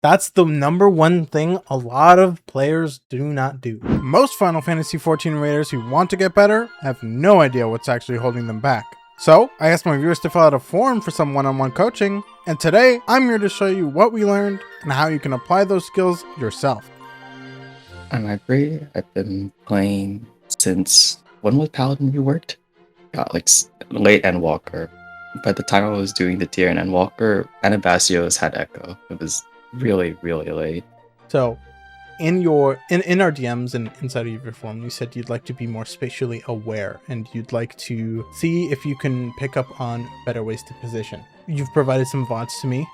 That's the number one thing a lot of players do not do. Most Final Fantasy XIV raiders who want to get better have no idea what's actually holding them back. So I asked my viewers to fill out a form for some one-on-one coaching, and today I'm here to show you what we learned and how you can apply those skills yourself. I'm Ivory. I've been playing since, when was Paladin reworked? Like late Endwalker. By the time I was doing the tier in Endwalker, Anabasio's had Echo. It was really late. So in our DMs and inside of your form, you said you'd like to be more spatially aware and you'd like to see if you can pick up on better ways to position. You've provided some VODs to me.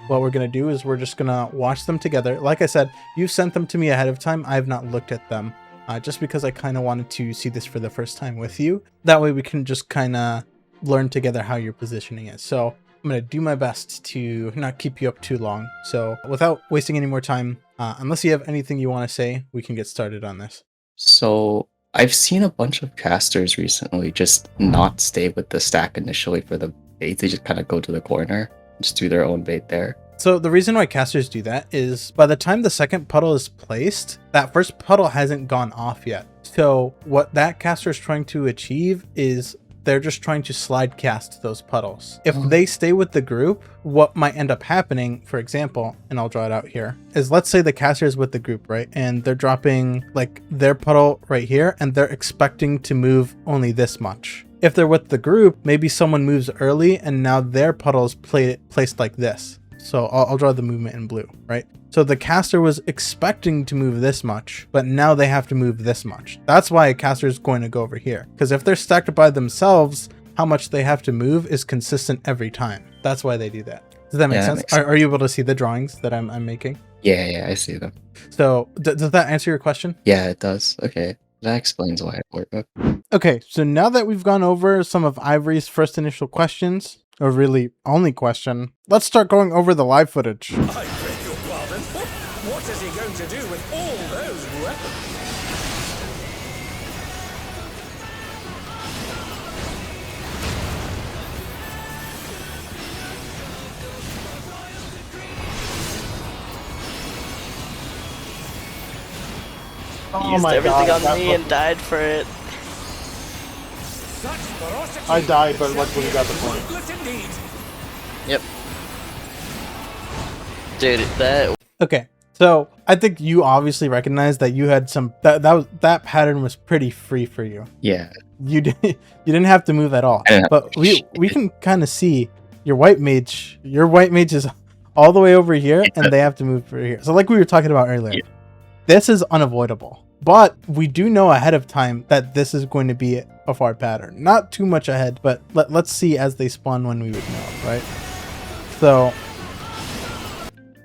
What we're going to do is we're just going to watch them together. Like I said, you sent them to me ahead of time. I have not looked at them just because I kind of wanted to see this for the first time with you. That way we can just kind of learn together how your positioning is. So I'm going to do my best to not keep you up too long. So without wasting any more time, unless you have anything you want to say, we can get started on this. So I've seen a bunch of casters recently just not stay with the stack initially for the bait. They just kind of go to the corner, just do their own bait there. So the reason why casters do that is by the time the second puddle is placed, that first puddle hasn't gone off yet. So what that caster is trying to achieve is they're just trying to slide cast those puddles. If they stay with the group, what might end up happening, for example, and I'll draw it out here, is let's say the caster is with the group, right? And they're dropping like their puddle right here, and they're expecting to move only this much. If they're with the group, maybe someone moves early and now their puddle is placed like this. So I'll draw the movement in blue, right? So the caster was expecting to move this much, but now they have to move this much. That's why a caster is going to go over here. Because if they're stacked by themselves, how much they have to move is consistent every time. That's why they do that. Does that make sense? Are you able to see the drawings that I'm making? Yeah, I see them. So does that answer your question? Yeah, it does. Okay. That explains why it worked. Okay, so now that we've gone over some of Ivory's first initial questions, or really only question, let's start going over the live footage. I beg your pardon. What is he going to do with all those weapons? He used everything on me and died for it. I died, but look when you got the point. Yep. Dude, that... Okay, so I think you obviously recognize that you had some... That pattern was pretty free for you. Yeah. You didn't have to move at all. But we can kind of see your white mage is all the way over here, and they have to move over here. So like we were talking about earlier, this is unavoidable. But we do know ahead of time that this is going to be a far pattern. Not too much ahead, but let's see as they spawn when we would know, right? So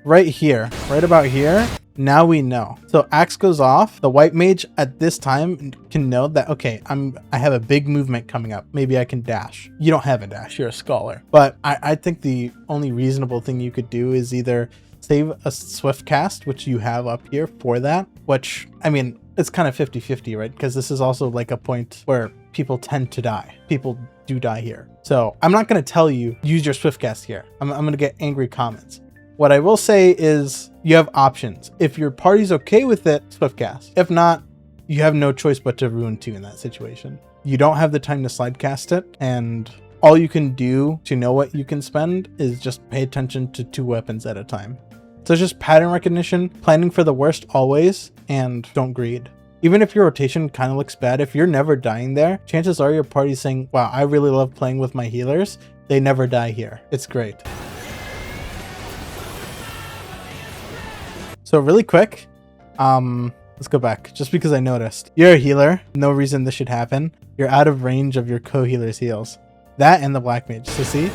right here, right about here, now we know. So axe goes off. The white mage at this time can know that, okay, I have a big movement coming up. Maybe I can dash. You don't have a dash, you're a scholar. But I think the only reasonable thing you could do is either save a swift cast, which you have up here for that, which, I mean, it's kind of 50-50, right? Because this is also like a point where people tend to die. People do die here. So I'm not going to tell you, use your swift cast here. I'm going to get angry comments. What I will say is you have options. If your party's okay with it, swift cast. If not, you have no choice but to ruin 2 in that situation. You don't have the time to slide cast it, and all you can do to know what you can spend is just pay attention to 2 weapons at a time. So it's just pattern recognition, planning for the worst always, and don't greed. Even if your rotation kind of looks bad, if you're never dying there, chances are your party's saying, wow, I really love playing with my healers. They never die here. It's great. So really quick, let's go back. Just because I noticed. You're a healer. No reason this should happen. You're out of range of your co-healer's heals. That and the black mage. So see?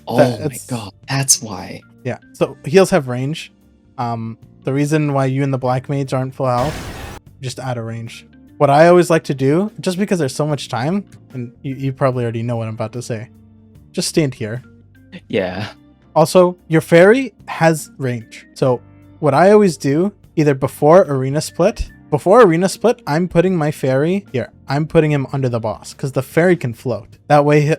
Oh my god, that's why. Yeah, so heals have range. The reason why you and the black mage aren't full health, just out of range. What I always like to do, just because there's so much time, and you probably already know what I'm about to say, just stand here. Yeah. Also, your fairy has range. So what I always do, either before arena split, I'm putting my fairy here. I'm putting him under the boss because the fairy can float. That way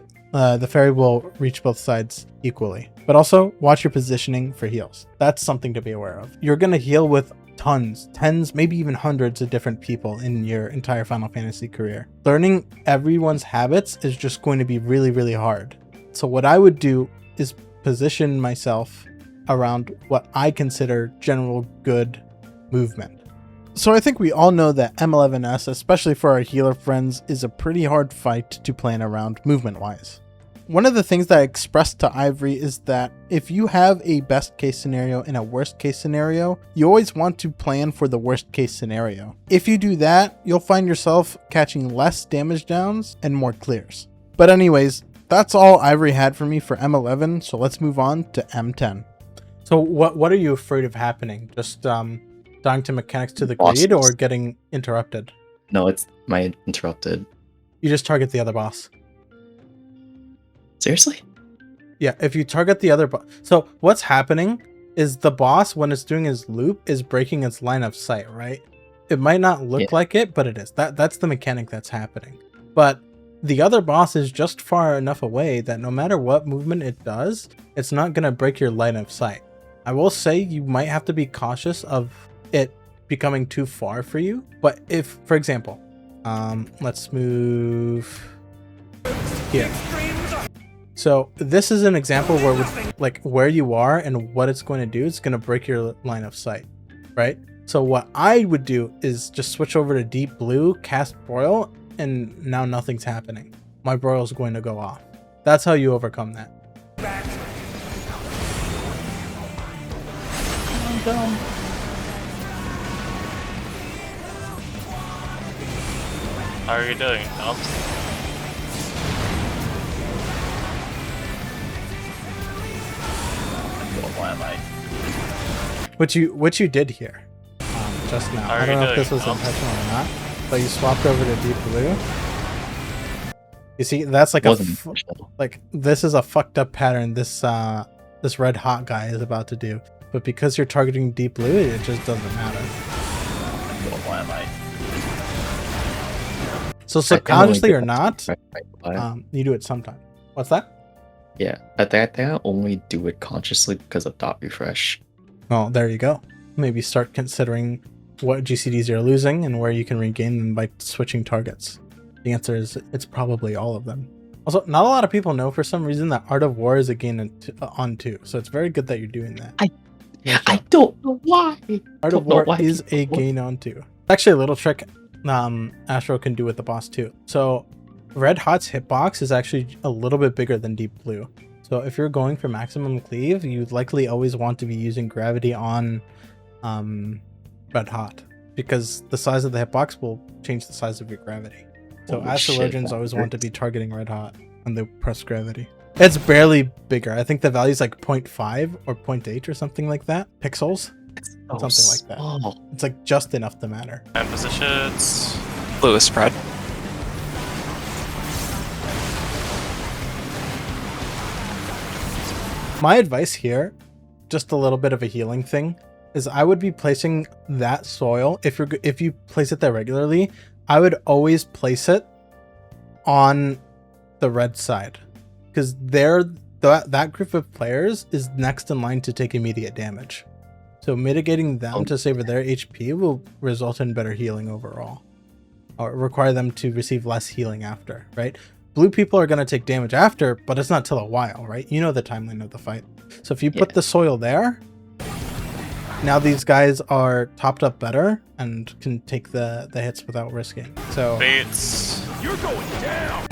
the fairy will reach both sides equally. But also, watch your positioning for heals. That's something to be aware of. You're going to heal with tens, maybe even hundreds of different people in your entire Final Fantasy career. Learning everyone's habits is just going to be really, really hard. So what I would do is position myself around what I consider general good movement. So I think we all know that M11S, especially for our healer friends, is a pretty hard fight to plan around movement-wise. One of the things that I expressed to Ivory is that if you have a best case scenario and a worst case scenario, you always want to plan for the worst case scenario. If you do that, you'll find yourself catching less damage downs and more clears. But anyways, that's all Ivory had for me for M11, so let's move on to M10. So what are you afraid of happening? Just dying to mechanics to the grid or getting interrupted? No, it's my interrupted. You just target the other boss. Seriously? Yeah, if you target the other boss. So what's happening is the boss, when it's doing his loop, is breaking its line of sight, right? It might not look like it, but it is. That's the mechanic that's happening. But the other boss is just far enough away that no matter what movement it does, it's not going to break your line of sight. I will say you might have to be cautious of it becoming too far for you. But if, for example, let's move here. So this is an example where, like, where you are and what it's going to do, it's going to break your line of sight, right? So what I would do is just switch over to deep blue, cast broil, and now nothing's happening. My broil is going to go off. That's how you overcome that. I'm dumb. How are you doing, Tom? Why am I? What you did here just now. I don't know if this was intentional or not, but you swapped over to deep blue. You see, that's like like this is a fucked up pattern this this red hot guy is about to do. But because you're targeting deep blue, it just doesn't matter. Why am I? So subconsciously or not, you do it sometime. What's that? Yeah, I think I only do it consciously because of dot refresh. Oh, there you go. Maybe start considering what GCDs you're losing and where you can regain them by switching targets. The answer is it's probably all of them. Also, not a lot of people know for some reason that Art of War is a gain on 2, so it's very good that you're doing that. I don't know why. Art of War is a gain on 2. Actually, a little trick Astro can do with the boss too. So Red Hot's hitbox is actually a little bit bigger than Deep Blue. So if you're going for maximum cleave, you'd likely always want to be using gravity on Red Hot, because the size of the hitbox will change the size of your gravity. So Astrologians always want to be targeting Red Hot when they press gravity. It's barely bigger. I think the value is like 0.5 or 0.8 or something like that. Pixels? Something like that. It's like just enough to matter. And positions. Blue is spread. My advice here, just a little bit of a healing thing, is I would be placing that soil, if you place it there regularly, I would always place it on the red side, because that group of players is next in line to take immediate damage. So mitigating them to save their HP will result in better healing overall, or require them to receive less healing after, right? Blue people are going to take damage after, but it's not till a while, right? You know the timeline of the fight. So if you put the soil there, now these guys are topped up better and can take the hits without risking. So Bates. You're going down.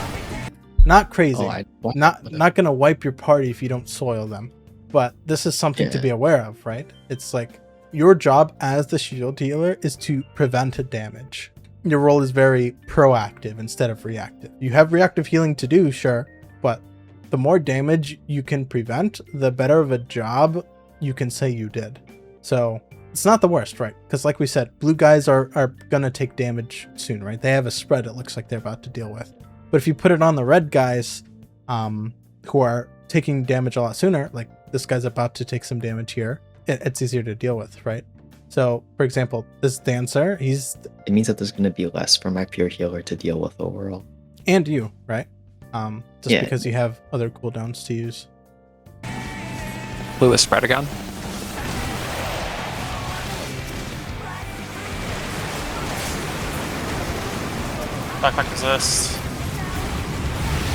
Not crazy. Not going to wipe your party if you don't soil them. But this is something to be aware of, right? It's like your job as the shield healer is to prevent damage. Your role is very proactive instead of reactive. You have reactive healing to do, sure, but the more damage you can prevent, the better of a job you can say you did. So it's not the worst, right? Because like we said, blue guys are gonna take damage soon, right? They have a spread it looks like they're about to deal with. But if you put it on the red guys, who are taking damage a lot sooner, like this guy's about to take some damage here, it's easier to deal with, right? So, for example, this dancer, it means that there's going to be less for my pure healer to deal with overall. And you, right? Just because you have other cooldowns to use. Blue spread again. Backpack resist.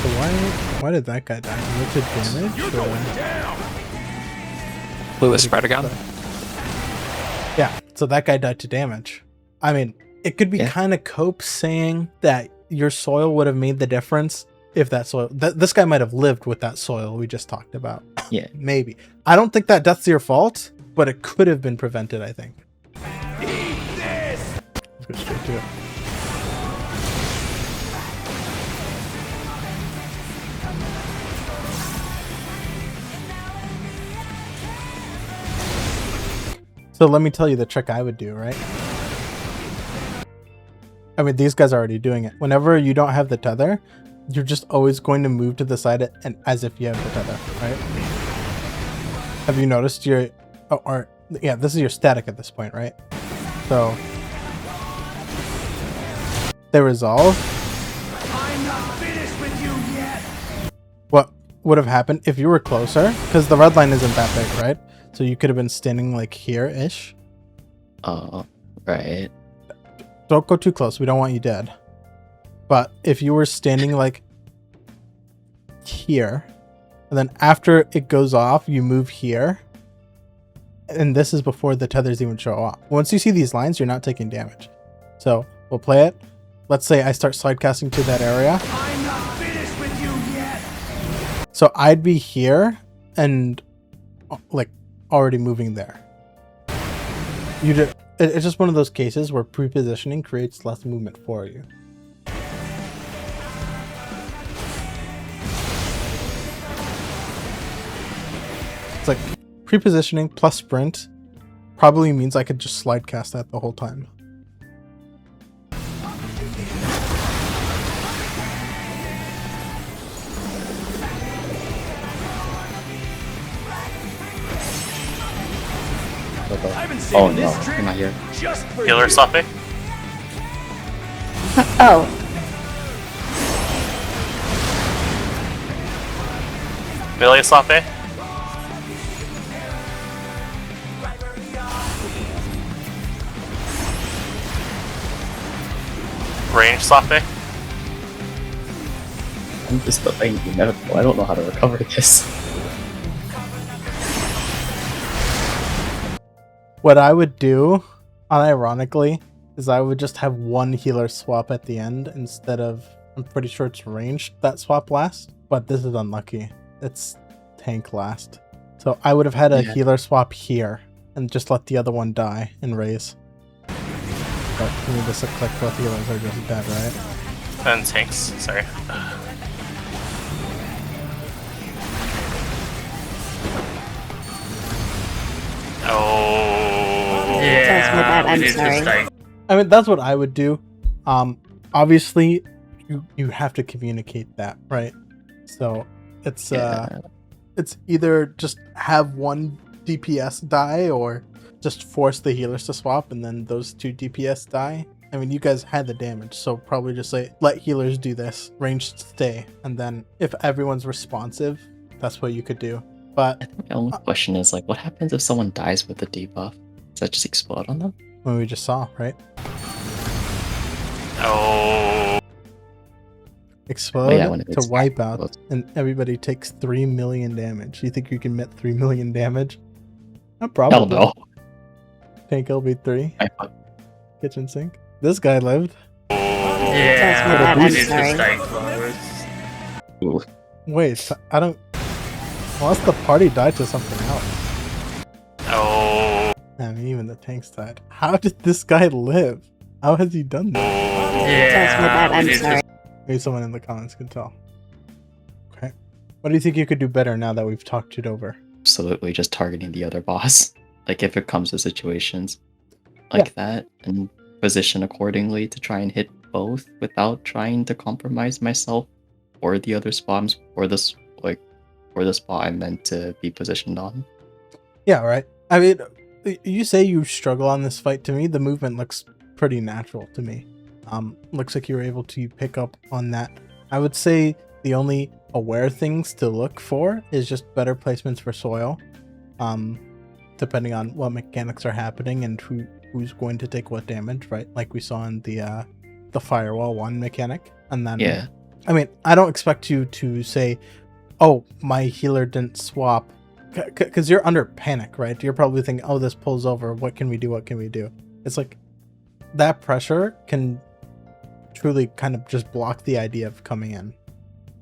So why did that guy die? Limited damage? Blue spread again. Yeah, so that guy died to damage. I mean, it could be kind of cope saying that your soil would have made the difference if that soil... this guy might have lived with that soil we just talked about. Yeah. Maybe. I don't think that death's your fault, but it could have been prevented, I think. Let's go straight to it. So let me tell you the trick I would do, right? I mean, these guys are already doing it. Whenever you don't have the tether, you're just always going to move to the side and as if you have the tether, right? Have you noticed your... yeah, this is your static at this point, right? So they resolve. I'm not finished with you yet. What would have happened if you were closer? Because the red line isn't that big, right? So you could have been standing like here-ish. Oh, right. Don't go too close. We don't want you dead. But if you were standing like here, and then after it goes off, you move here. And this is before the tethers even show up. Once you see these lines, you're not taking damage. So we'll play it. Let's say I start slide casting to that area. I'm not finished with you yet. So I'd be here and like already moving there. It's just one of those cases where pre-positioning creates less movement for you. It's like pre-positioning plus sprint probably means I could just slide cast that the whole time. Oh no, I'm not here. Healer sloppy. Oh. Melee sloppy. Range sloppy. I'm just playing medical. I don't know how to recover this. What I would do, unironically, is I would just have one healer swap at the end instead of, I'm pretty sure it's ranged that swap last, but this is unlucky. It's tank last. So I would have had a healer swap here and just let the other one die and raise. But you need to click both healers are just dead, right? And tanks, sorry. Oh. That's my bad, I'm sorry. I mean, that's what I would do. Obviously, you have to communicate that, right? So it's it's either just have one DPS die or just force the healers to swap and then those two DPS die. I mean, you guys had the damage, so probably just say, let healers do this, ranged stay, and then if everyone's responsive, that's what you could do. But I think the only question is, like, what happens if someone dies with the debuff? Does that just explode on them? When we just saw, right? Oh. Explode to wipe out, and everybody takes 3 million damage. You think you can met 3 million damage? Not probably. Hell no. Tank LB3. Kitchen sink. This guy lived. Yeah, I'm sorry. Ooh. Wait, I don't... Unless the party died to something else. Oh. I mean, even the tanks died. How did this guy live? How has he done that? That's my bad, I'm sorry. Maybe someone in the comments can tell. Okay. What do you think you could do better now that we've talked it over? Absolutely, just targeting the other boss. Like, if it comes to situations like that, and position accordingly to try and hit both without trying to compromise myself or the other spawns or this, like, or the spot I'm meant to be positioned on. Yeah, right. I mean, you say you struggle on this fight. To me, the movement looks pretty natural to me. Looks like you were able to pick up on that. I would say the only aware things to look for is just better placements for soil, depending on what mechanics are happening and who's going to take what damage, right? Like we saw in the firewall 1 mechanic. And then, Yeah. I mean, I don't expect you to say, oh, my healer didn't swap, because you're under panic, right? You're probably thinking, oh, this pulls over. What can we do? What can we do? It's like that pressure can truly kind of just block the idea of coming in,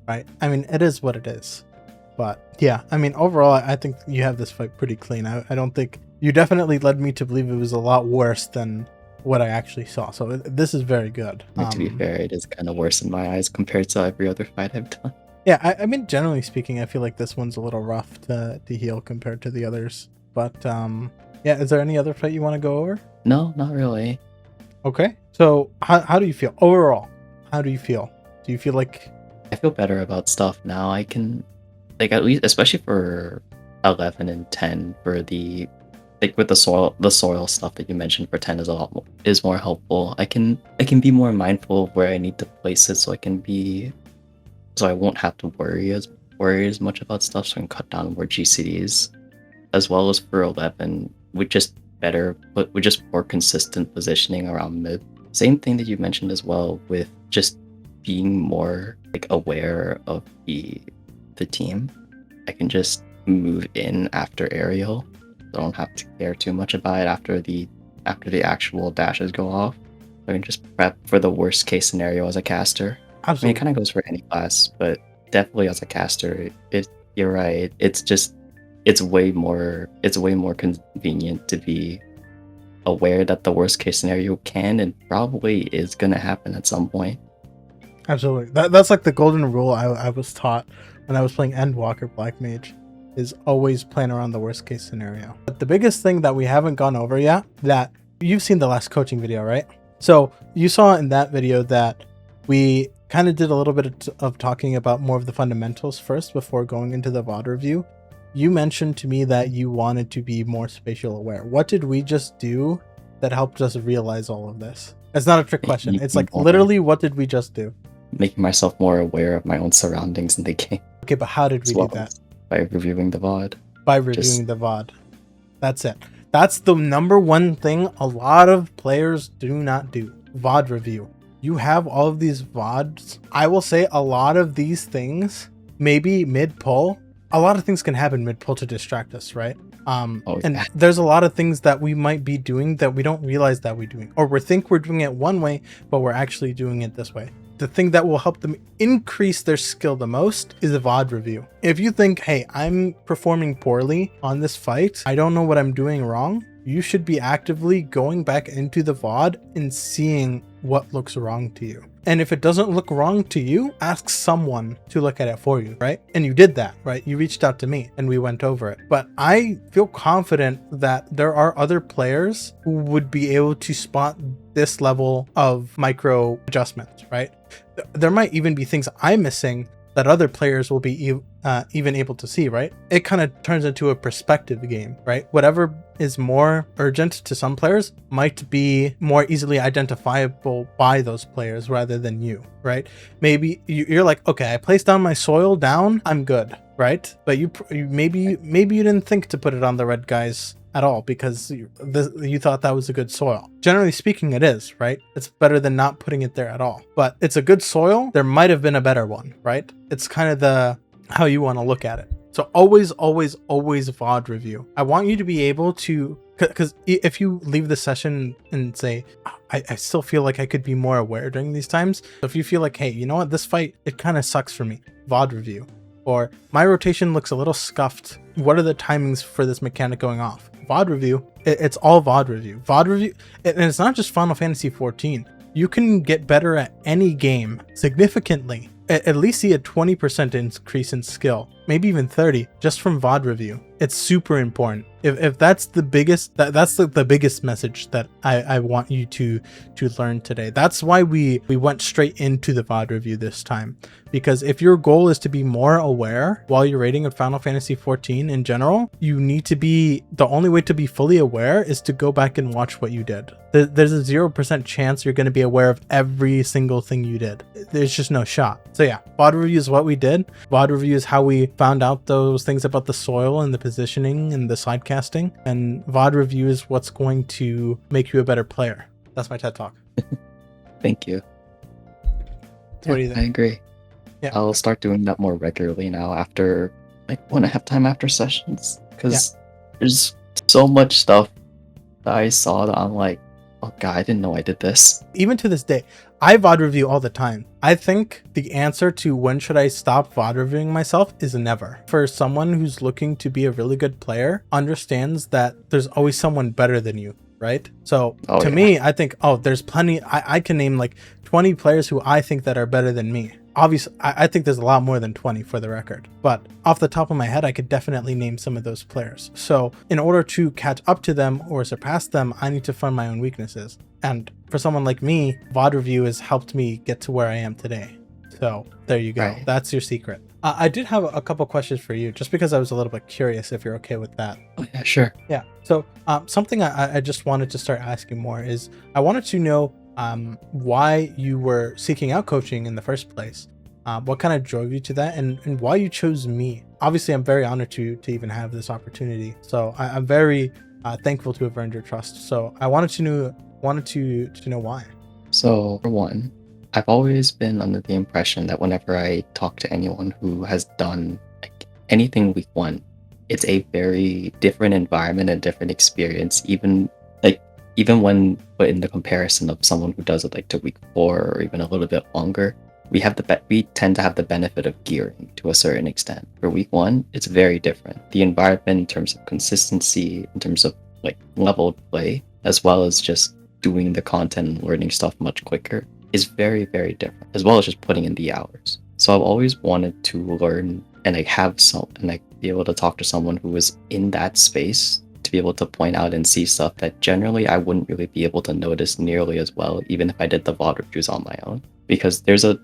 right? I mean, it is what it is. But yeah, I mean, overall, I think you have this fight pretty clean. I don't think you definitely led me to believe it was a lot worse than what I actually saw. So this is very good. To be fair, it is kind of worse in my eyes compared to every other fight I've done. Yeah, I mean, generally speaking, I feel like this one's a little rough to heal compared to the others. But yeah, is there any other fight you want to go over? No, not really. Okay. So how do you feel overall? How do you feel? Do you feel like... I feel better about stuff now. I can, like, at least, especially for 11 and 10, for the, like, with the soil stuff that you mentioned for 10 is more helpful. I can be more mindful of where I need to place it, so I won't have to worry as much about stuff, so I can cut down more GCDs, as well as for 11 with just more consistent positioning around mid. Same thing that you mentioned as well, with just being more like aware of the team. I can just move in after aerial. I don't have to care too much about it after the actual dashes go off. I can just prep for the worst case scenario as a caster. Absolutely. I mean, it kind of goes for any class, but definitely as a caster, you're right. It's way more convenient to be aware that the worst case scenario can and probably is going to happen at some point. Absolutely. That's like the golden rule I was taught when I was playing Endwalker Black Mage, is always plan around the worst case scenario. But the biggest thing that we haven't gone over yet, that you've seen the last coaching video, right? So you saw in that video that we kind of did a little bit of talking about more of the fundamentals first before going into the VOD review. You mentioned to me that you wanted to be more spatial aware. What did we just do that helped us realize all of this? It's not a trick question. It's like, literally, what did we just do? Making myself more aware of my own surroundings in the game. Okay, but how did we do that? By reviewing the VOD. By reviewing the VOD. That's it. That's the number one thing a lot of players do not do. VOD review. You have all of these VODs. I will say a lot of these things, maybe mid-pull, a lot of things can happen mid-pull to distract us, right? And there's a lot of things that we might be doing that we don't realize that we're doing. Or we think we're doing it one way, but we're actually doing it this way. The thing that will help them increase their skill the most is a VOD review. If you think, hey, I'm performing poorly on this fight, I don't know what I'm doing wrong, you should be actively going back into the VOD and seeing what looks wrong to you. And if it doesn't look wrong to you, ask someone to look at it for you, right? And you did that, right? You reached out to me and we went over it. But I feel confident that there are other players who would be able to spot this level of micro adjustments, right? There might even be things I'm missing that other players will be even able to see, right? It kind of turns into a perspective game, right? Whatever is more urgent to some players might be more easily identifiable by those players rather than you, right? Maybe you're like, okay, I placed down my soil down, I'm good, right? But maybe you didn't think to put it on the red guys at all because you thought that was a good soil. Generally speaking, it is, right? It's better than not putting it there at all. But it's a good soil. There might have been a better one, right? It's kind of how you want to look at it. So always VOD review. I want you to be able to, because if you leave the session and say, I still feel like I could be more aware during these times. So if you feel like, hey, you know what, this fight, it kind of sucks for me, VOD review. Or my rotation looks a little scuffed. What are the timings for this mechanic going off? VOD review. It's all VOD review. VOD review, and it's not just Final Fantasy 14. You can get better at any game significantly. At least see a 20% increase in skill. maybe even 30, just from VOD review. It's super important. If that's the biggest, that's the biggest message that I want you to learn today. That's why we went straight into the VOD review this time, because if your goal is to be more aware while you're rating a Final Fantasy XIV in general, you need to be, the only way to be fully aware is to go back and watch what you did. There's a 0% chance you're going to be aware of every single thing you did. There's just no shot. So yeah, VOD review is what we did. VOD review is how we found out those things about the soil and the positioning and the side casting, and VOD review is what's going to make you a better player. That's my TED talk. Thank you. So what do you think? I agree. Yeah. I'll start doing that more regularly now after like 1.5 time after sessions, because there's so much stuff that I saw that I'm like, oh god, I didn't know I did this. Even to this day, I VOD review all the time. I think the answer to when should I stop VOD reviewing myself is never. For someone who's looking to be a really good player, understands that there's always someone better than you, right? So to me, I think, oh, there's plenty. I can name like 20 players who I think that are better than me. Obviously, I think there's a lot more than 20 for the record, but off the top of my head, I could definitely name some of those players. So in order to catch up to them or surpass them, I need to find my own weaknesses. And for someone like me, VOD review has helped me get to where I am today. So there you go. Right. That's your secret. I did have a couple questions for you, just because I was a little bit curious if you're okay with that. Oh yeah, sure. Yeah. So something I just wanted to start asking more is, I wanted to know why you were seeking out coaching in the first place. What kind of drove you to that, and why you chose me. Obviously, I'm very honored to even have this opportunity. So I'm very thankful to have earned your trust. So I wanted to know why. So for one, I've always been under the impression that whenever I talk to anyone who has done like anything week 1, it's a very different environment and different experience, even when put in the comparison of someone who does it like to week 4 or even a little bit longer. We tend to have the benefit of gearing to a certain extent. For week 1, it's very different. The environment in terms of consistency, in terms of like level of play, as well as just doing the content and learning stuff much quicker, is very, very different, as well as just putting in the hours. So I've always wanted to learn and be able to talk to someone who was in that space, to be able to point out and see stuff that generally I wouldn't really be able to notice nearly as well, even if I did the VOD reviews on my own. Because there's a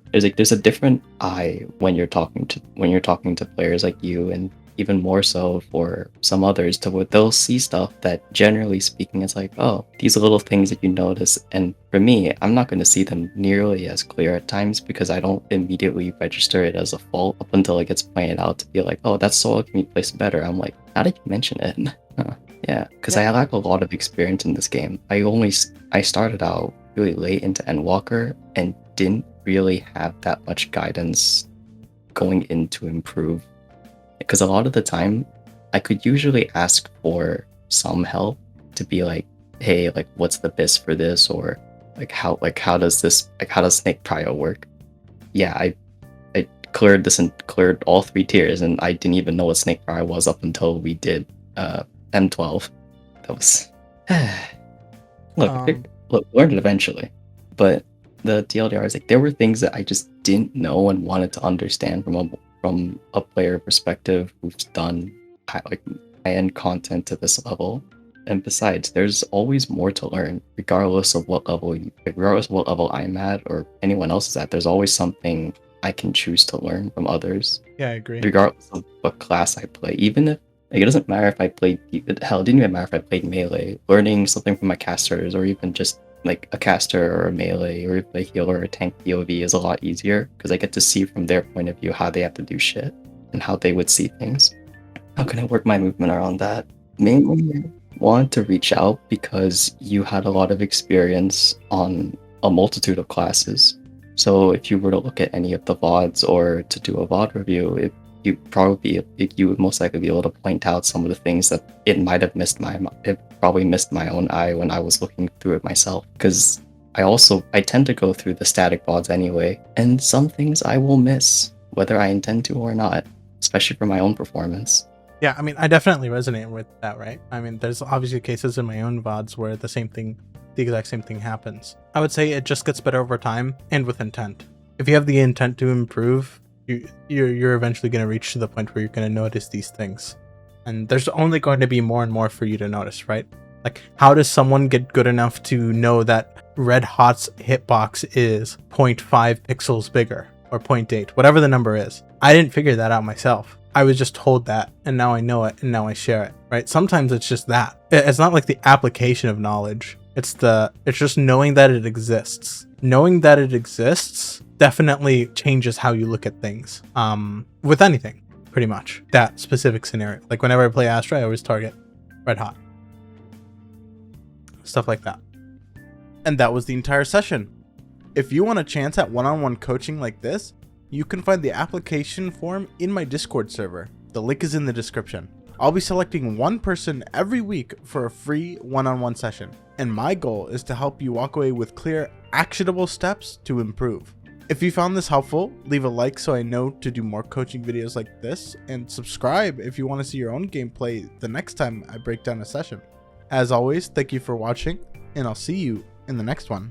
different eye when you're talking to players like you, and even more so for some others, to where they'll see stuff that generally speaking it's like, oh, these little things that you notice. And for me, I'm not going to see them nearly as clear at times, because I don't immediately register it as a fault up until it gets pointed out to be like, oh, that soil can be placed better. I'm like, how did you mention it? Yeah, because I lack a lot of experience in this game. I started out really late into Endwalker and didn't really have that much guidance going in to improve, because a lot of the time I could usually ask for some help to be like, hey, like what's the BIS for this, or how does snake prio work? Yeah, I cleared this and cleared all 3 tiers, and I didn't even know what snake prio was up until we did M12. That was look, learned it eventually, but the TLDR is like, there were things that I just didn't know and wanted to understand from a player perspective who's done high-end content to this level. And besides, there's always more to learn, regardless of what level I'm at or anyone else is at. There's always something I can choose to learn from others. Yeah, I agree. Regardless of what class I play, even if it doesn't matter if I played, hell, it didn't even matter if I played melee. Learning something from my casters, or even just like a caster or a melee or a healer or a tank POV, is a lot easier, because I get to see from their point of view how they have to do shit and how they would see things. How can I work my movement around that? Mainly wanted to reach out because you had a lot of experience on a multitude of classes. So if you were to look at any of the VODs or to do a VOD review, you would most likely be able to point out some of the things that it probably missed my own eye when I was looking through it myself. Because I tend to go through the static VODs anyway, and some things I will miss, whether I intend to or not, especially for my own performance. Yeah, I mean, I definitely resonate with that, right? I mean, there's obviously cases in my own VODs where the exact same thing happens. I would say it just gets better over time and with intent. If you have the intent to improve, you're eventually going to reach to the point where you're going to notice these things. And there's only going to be more and more for you to notice, right? Like, how does someone get good enough to know that Red Hot's hitbox is 0.5 pixels bigger or 0.8, whatever the number is? I didn't figure that out myself. I was just told that, and now I know it, and now I share it, right? Sometimes it's just that. It's not like the application of knowledge. It's just knowing that it exists. Knowing that it exists definitely changes how you look at things. With anything, pretty much. That specific scenario. Like whenever I play Astra, I always target Red Hot. Stuff like that. And that was the entire session. If you want a chance at one-on-one coaching like this, you can find the application form in my Discord server. The link is in the description. I'll be selecting one person every week for a free one-on-one session. And my goal is to help you walk away with clear, actionable steps to improve. If you found this helpful, leave a like so I know to do more coaching videos like this, and subscribe if you want to see your own gameplay the next time I break down a session. As always, thank you for watching, and I'll see you in the next one.